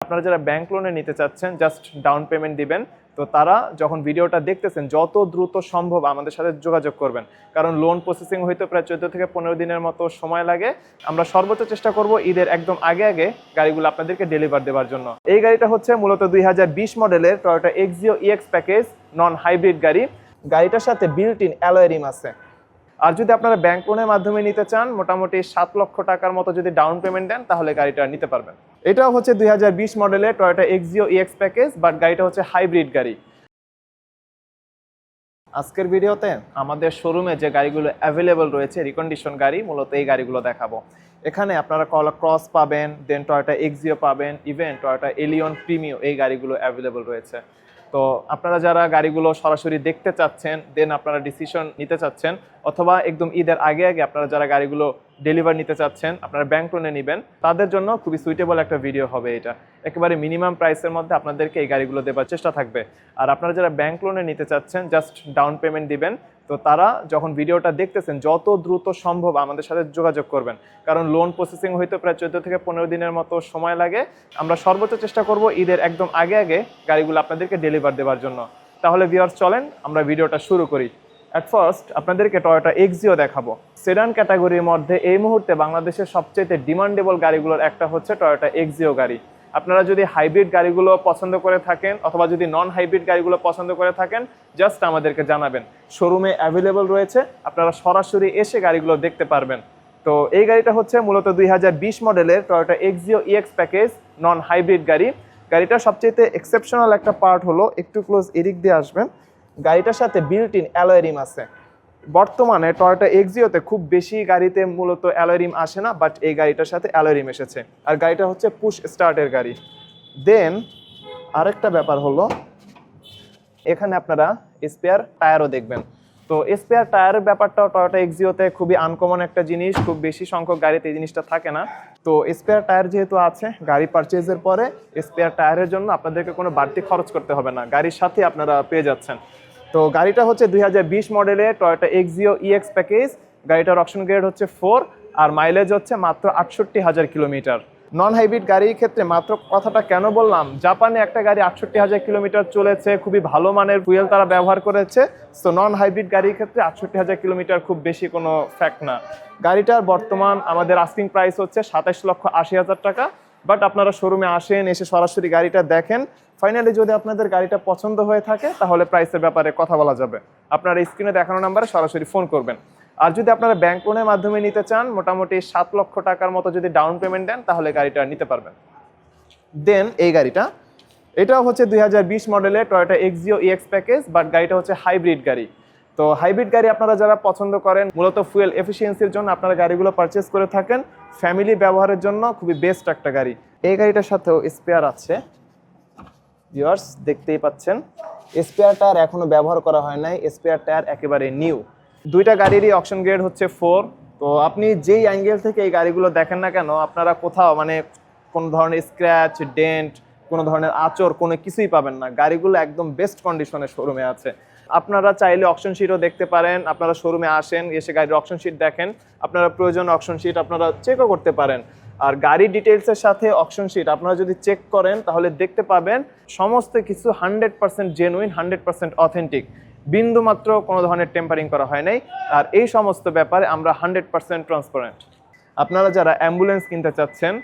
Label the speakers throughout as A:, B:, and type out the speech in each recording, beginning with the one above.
A: আপনারা যারা ব্যাংক লোনে নিতে চাচ্ছেন জাস্ট ডাউন পেমেন্ট দিবেন। তো তারা যখন ভিডিওটা দেখতেছেন যত দ্রুত সম্ভব আমাদের সাথে যোগাযোগ করবেন, কারণ লোন প্রসেসিং হইতে প্রায় 14 থেকে 15 দিনের মতো সময় লাগে। আমরা সর্বোচ্চ চেষ্টা করব ঈদের একদম আগে আগে গাড়িগুলো আপনাদেরকে ডেলিভার দেওয়ার জন্য। এই গাড়িটা হচ্ছে মূলত 2020 মডেলের Toyota Axio EX package non hybrid গাড়ি। গাড়িটার সাথে বিল্ট ইন অ্যালয় রিম আছে। আর যদি আপনারা ব্যাংক লোনের মাধ্যমে নিতে চান, মোটামুটি 7 লক্ষ টাকার মতো যদি ডাউন পেমেন্ট দেন তাহলে গাড়িটা নিতে পারবেন। এটাও হচ্ছে 2020 মডেলের Toyota Axio EX package, but গাড়িটা হচ্ছে হাইব্রিড গাড়ি। আজকের ভিডিওতে আমাদের শোরুমে যে গাড়িগুলো অ্যাভেলেবল রয়েছে রিকন্ডিশন গাড়ি, মূলত এই গাড়িগুলো দেখাবো। এখানে আপনারা ক্রস পাবেন, দেন টয়োটা এক্সিও পাবেন, ইভেন টয়োটা এলিয়ন প্রিমিও এই গাড়িগুলো অ্যাভেলেবল রয়েছে। তো আপনারা যারা গাড়িগুলো সরাসরি দেখতে চাচ্ছেন, দেন আপনারা ডিসিশন নিতে চাচ্ছেন, অথবা একদম ঈদের আগে আগে আপনারা যারা গাড়িগুলো ডেলিভার নিতে চাচ্ছেন, আপনারা ব্যাংক লোনে নেবেন, তাদের জন্য খুবই সুইটেবল একটা ভিডিও হবে এটা। একেবারে মিনিমাম প্রাইসের মধ্যে আপনাদেরকে এই গাড়িগুলো দেওয়ার চেষ্টা থাকবে। আর আপনারা যারা ব্যাংক লোনে নিতে চাচ্ছেন জাস্ট ডাউন পেমেন্ট দিবেন। তো তারা যখন ভিডিওটা দেখতেছেন যত দ্রুত সম্ভব আমাদের সাথে যোগাযোগ করবেন, কারণ লোন প্রসেসিং হইতে প্রায় 14 থেকে 15 দিনের মতো সময় লাগে। আমরা সর্বোচ্চ চেষ্টা করব ঈদের একদম আগে আগে গাড়িগুলো আপনাদেরকে ডেলিভার দেওয়ার জন্য। তাহলে ভিউয়ার্স চলেন আমরা ভিডিওটা শুরু করি। অ্যাট ফার্স্ট আপনাদেরকে টয়োটা এক্সিও দেখাবো। সেডান ক্যাটাগরির মধ্যে এই মুহূর্তে বাংলাদেশের সবচেয়ে ডিমান্ডেবল গাড়িগুলোর একটা হচ্ছে টয়োটা এক্সিও গাড়ি। আপনারা যদি হাইব্রিড গাড়িগুলো পছন্দ করে থাকেন, অথবা যদি নন হাইব্রিড গাড়িগুলো পছন্দ করে থাকেন, জাস্ট আমাদেরকে জানাবেন। শোরুমে অ্যাভেলেবল রয়েছে, আপনারা সরাসরি এসে গাড়িগুলো দেখতে পারবেন। তো এই গাড়িটা হচ্ছে মূলত 2020 মডেলের Toyota Axio EX package non hybrid গাড়ি। গাড়িটার সবচেয়ে এক্সেপশনাল একটা পার্ট হলো, একটু ক্লোজ এদিক দিয়ে আসবেন, গাড়িটার সাথে বিল্ট ইন অ্যালয় রিম আছে। বর্তমানে টয়োটা এক্সিওতে খুব বেশি গাড়িতে মূলত অ্যালয় রিম আসে না, বাট এই গাড়িটার সাথে অ্যালয় রিম এসেছে। আর গাড়িটা হচ্ছে পুশ স্টার্টের গাড়ি। দেন আরেকটা ব্যাপার হলো, এখানে আপনারা স্পেয়ার টায়ারও দেখবেন। তো স্পেয়ার টায়ারের ব্যাপারটাও টয়োটা এক্সিওতে খুবই আনকমন একটা জিনিস, খুব বেশি সংখ্যক গাড়িতে এই জিনিসটা থাকে না। তো স্পেয়ার টায়ার যেহেতু আছে, গাড়ি পারচেজের পরে স্পেয়ার টায়ারের জন্য আপনাদেরকে কোনো বাড়তি খরচ করতে হবে না, গাড়ির সাথে আপনারা পেয়ে যাচ্ছেন। তো গাড়িটা হচ্ছে 2020 মডেলের টয়োটা এক্সিও ইএক্স প্যাকেজ। গাড়িটার অপশন গ্রেড হচ্ছে 4, আর মাইলেজ হচ্ছে মাত্র 68,000 কিলোমিটার। নন হাইব্রিড গাড়ির ক্ষেত্রে মাত্র কথাটা কেন বললাম, জাপানে একটা গাড়ি 68,000 কিলোমিটার চলেছে, খুবই ভালো মানের ফুয়েল তারা ব্যবহার করেছে। সো নন হাইব্রিড গাড়ির ক্ষেত্রে 68,000 কিলোমিটার খুব বেশি কোনো ফ্যাক্ট না। গাড়িটার বর্তমান আমাদের আস্কিং প্রাইস হচ্ছে 27,80,000 টাকা। বাট আপনারা শোরুমে আসেন, এসে সরাসরি গাড়িটা দেখেন। ফাইনালি যদি আপনাদের গাড়িটা পছন্দ হয়ে থাকে তাহলে প্রাইসের ব্যাপারে কথা বলা যাবে। আপনারা স্ক্রিনে দেখানো নাম্বারে সরাসরি ফোন করবেন। আর যদি আপনারা ব্যাংক লোনের মাধ্যমে নিতে চান, মোটামুটি 7 লক্ষ টাকার মতো যদি ডাউন পেমেন্ট দেন তাহলে গাড়িটা নিতে পারবেন। দেন এই গাড়িটা, এটাও হচ্ছে 2020 মডেলের Toyota Axio EX package, but গাড়িটা হচ্ছে হাইব্রিড গাড়ি। তো হাইব্রিড গাড়ি আপনারা যারা পছন্দ করেন, মূলত ফুয়েল এফিসিয়েন্সির জন্য আপনারা গাড়িগুলো পারচেস করে থাকেন, ফ্যামিলি ব্যবহারের জন্য খুবই বেস্ট একটা গাড়ি। এই গাড়িটার সাথেও স্পেয়ার আছে, ভিউয়ার্স দেখতেই পাচ্ছেন। স্পেয়ার টায়ার এখনো ব্যবহার করা হয় নাই, স্পেয়ার টায়ার একেবারে নিউ। দুইটা গাড়িরই অপশন গ্রেড হচ্ছে 4। তো আপনি যেই অ্যাঙ্গেল থেকে এই গাড়িগুলো দেখেন না কেন, আপনারা কোথাও কোনো ধরনের স্ক্র্যাচ, ডেন্ট, কোনো ধরনের আঁচড়, কোনো কিছুই পাবেন না। গাড়িগুলো একদম বেস্ট কন্ডিশনে শোরুমে আছে। আপনারা চাইলে অকশন শিটও দেখতে পারেন, আপনারা শোরুমে আসেন, এসে গাড়ির অকশন শিট দেখেন, আপনারা প্রয়োজন অকশন শিট আপনারা চেকও করতে পারেন। আর গাড়ির ডিটেলসের সাথে অকশন শিট আপনারা যদি চেক করেন তাহলে দেখতে পাবেন সমস্ত কিছু 100% জেনুইন, 100% অথেন্টিক, বিন্দুমাত্র কোনো ধরনের টেম্পারিং করা হয় নাই। আর এই সমস্ত ব্যাপারে আমরা 100% ট্রান্সপারেন্ট। আপনারা যারা অ্যাম্বুলেন্স কিনতে চাচ্ছেন,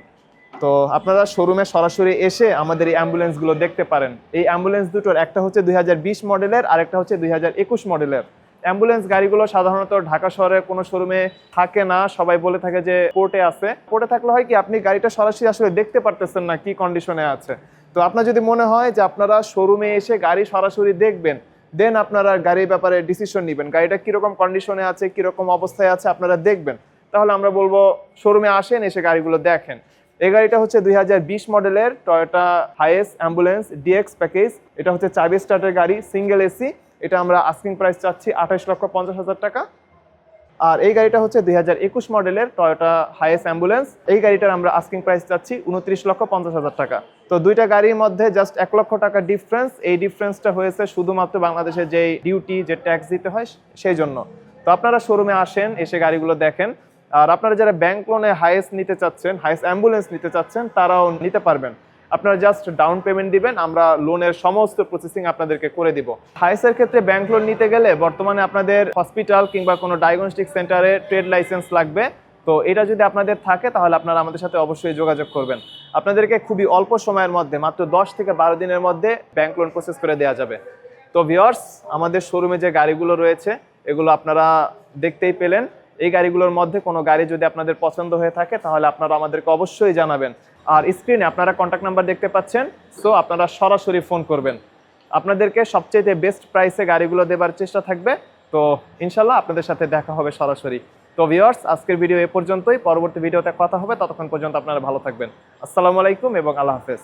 A: তো আপনারা শোরুমে সরাসরি এসে আমাদের এই অ্যাম্বুলেন্সগুলো দেখতে পারেন। এই অ্যাম্বুলেন্স দুটোর একটা হচ্ছে 2020 মডেলের, আর একটা হচ্ছে 2021 মডেলের। অ্যাম্বুলেন্স গাড়িগুলো সাধারণত ঢাকা শহরে কোনো শোরুমে থাকে না, সবাই বলে থাকে যে পোর্টে আছে। পোর্টে থাকলে হয় কি, আপনি গাড়িটা সরাসরি আসলে দেখতে পারতেছেন না কি কন্ডিশনে আছে। তো আপনার যদি মনে হয় যে আপনারা শোরুমে এসে গাড়ি সরাসরি দেখবেন, দেন আপনারা গাড়ির ব্যাপারে ডিসিশন নেবেন, গাড়িটা কীরকম কন্ডিশনে আছে, কীরকম অবস্থায় আছে আপনারা দেখবেন, তাহলে আমরা বলবো শোরুমে আসেন, এসে গাড়িগুলো দেখেন। এই গাড়িটা হচ্ছে 2020 মডেলের Toyota Hiace ambulance DX package. এটা হচ্ছে চাবি স্টার্টের গাড়ি, সিঙ্গেল এসি। এটা আমরা আস্কিং প্রাইস চাচ্ছি 28,50,000 টাকা। আর এই গাড়িটা হচ্ছে 2021 মডেলের টয়োটা হাইয়েস অ্যাম্বুলেন্স। এই গাড়িটার আমরা আস্কিং প্রাইস চাচ্ছি 29,50,000 টাকা। তো দুইটা গাড়ির মধ্যে জাস্ট 1 লক্ষ টাকা ডিফারেন্স। এই ডিফারেন্সটা হয়েছে শুধুমাত্র বাংলাদেশে যে ডিউটি, যে ট্যাক্স দিতে হয় সেই জন্য। তো আপনারা শোরুমে আসেন, এসে গাড়িগুলো দেখেন। আর আপনারা যারা ব্যাংক লোনে হাইয়েস্ট নিতে চাচ্ছেন, হাইয়েস্ট অ্যাম্বুলেন্স নিতে চাচ্ছেন, তারাও নিতে পারবেন। আপনারা জাস্ট ডাউন পেমেন্ট দিবেন, আমরা লোনের সমস্ত প্রসেসিং আপনাদেরকে করে দিব। হাইসের ক্ষেত্রে ব্যাংক লোন নিতে গেলে বর্তমানে আপনাদের হসপিটাল কিংবা কোনো ডায়াগনস্টিক সেন্টারে ট্রেড লাইসেন্স লাগবে। তো এটা যদি আপনাদের থাকে তাহলে আপনারা আমাদের সাথে অবশ্যই যোগাযোগ করবেন। আপনাদেরকে খুবই অল্প সময়ের মধ্যে মাত্র 10 থেকে 12 দিনের মধ্যে ব্যাংক লোন প্রসেস করে দেওয়া যাবে। তো ভিউয়ার্স, আমাদের শোরুমে যে গাড়িগুলো রয়েছে এগুলো আপনারা দেখতেই পেলেন। এই গাড়িগুলোর মধ্যে কোনো গাড়ি যদি আপনাদের পছন্দ হয়ে থাকে তাহলে আপনারা আমাদেরকে অবশ্যই জানাবেন। আর স্ক্রিনে আপনারা কন্ট্যাক্ট নাম্বার দেখতে পাচ্ছেন, সো আপনারা সরাসরি ফোন করবেন। আপনাদেরকে সবচেয়ে বেস্ট প্রাইসে গাড়িগুলো দেবার চেষ্টা থাকবে। তো ইনশাল্লাহ আপনাদের সাথে দেখা হবে সরাসরি। তো ভিউয়ার্স, আজকের ভিডিও এ পর্যন্তই। পরবর্তী ভিডিওতে কথা হবে, ততক্ষণ পর্যন্ত আপনারা ভালো থাকবেন। আসসালামু আলাইকুম এবং আল্লাহ হাফেজ।